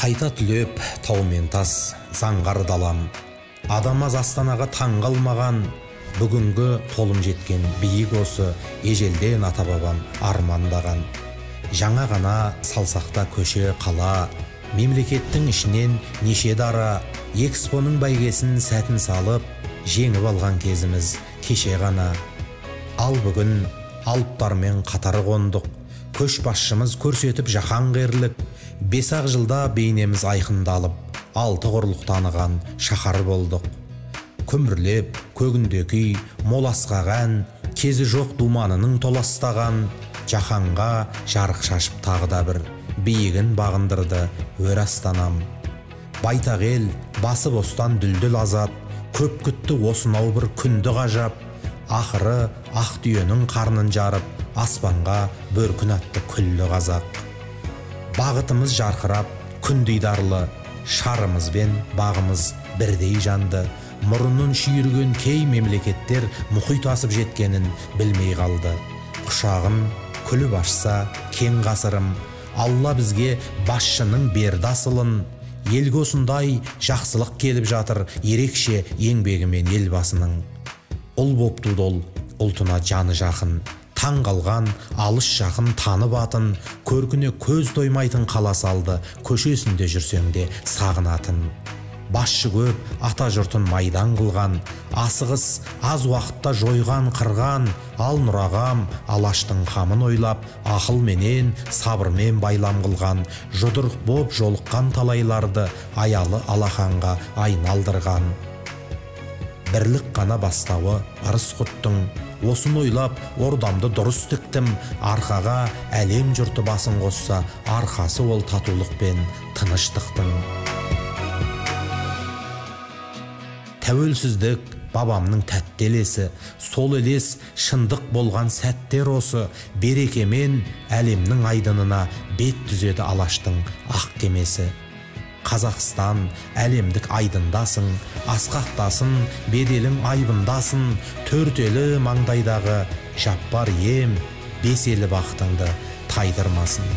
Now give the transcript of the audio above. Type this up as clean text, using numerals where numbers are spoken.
Қайта түлеп таумен тас заңғар далам, адамаз астанаға таңғалмаған, бүгінгі қолым жеткен биік осы ежелден ата бабам армандаған. Жаңа ғана салсақта көше қала, мемлекеттің ішінен неше дара, экспоның бәйгесін сәтін салып, жеңіп алған кезіміз кеше ғана. Ал бүгін алыптармен қатар қондық, көшбасшымыз көрсетіп жаһан қерлік, 5 жылда бейнеміз айқындалып, 6 құрлық таныған шаһар болдық. Күмірлеп көгіндегі моласқаған, кезі жоқ думанының толастаған, жаһанға жарық шашып тағы да бір биігін бағындырды өр астанам. Байтақ ел басы бостан дүлдүл азат, көп күтті осынау бір күнді ғажап, ақыры ақ түйенің қарнын жарып, аспанға бөркін атты күллі қазақ. Бағытымыз жарқырап, күн дидарлы, шарымыз бен бағымыз бірдей жанды. Мұрынын шүйірген кей мемлекеттер мұхит асып жеткенін білмей қалды. Құшағын күліп ашса кең ғасырым, Алла бізге басшының берді асылын. Елге осындай жақсылық келіп жатыр, ерекше еңбегімен елбасының. Ұл боп туды ол, ұлтына жаны жақын, таң қалған алыс жақын танып атын, көркіне көз тоймайтын қала салды, көшесінде жүрсең де сағынатын. Басшы көп ата жұртын майдан қылған, асығыс аз уақытта жойған қырған, ал нұрағам алаштың қамын ойлап, ақылменен сабырмен байлам қылған, жұдырық боп жолыққан талайларды аялы алақанға айналдырған. Бірлік қана бастауы ырыс құттың, осын ойлап ордамды дұрыс тіктім, арқаға әлем жұрты басын қосса, арқасы ол татулық пен тыныштықтың. Тәуелсіздік бабамның тәтті елесі, сол елес шындық болған сәттер осы, берекемен әлемнің айдынына бет түзеді алаштың ақ кемесі. Қазақстан әлемдік айдындасың, асқақтасын, беделің айбындасын, төртелі маңдайдағы жаппар ем, 5 елі бақытыңды тайдырмасын.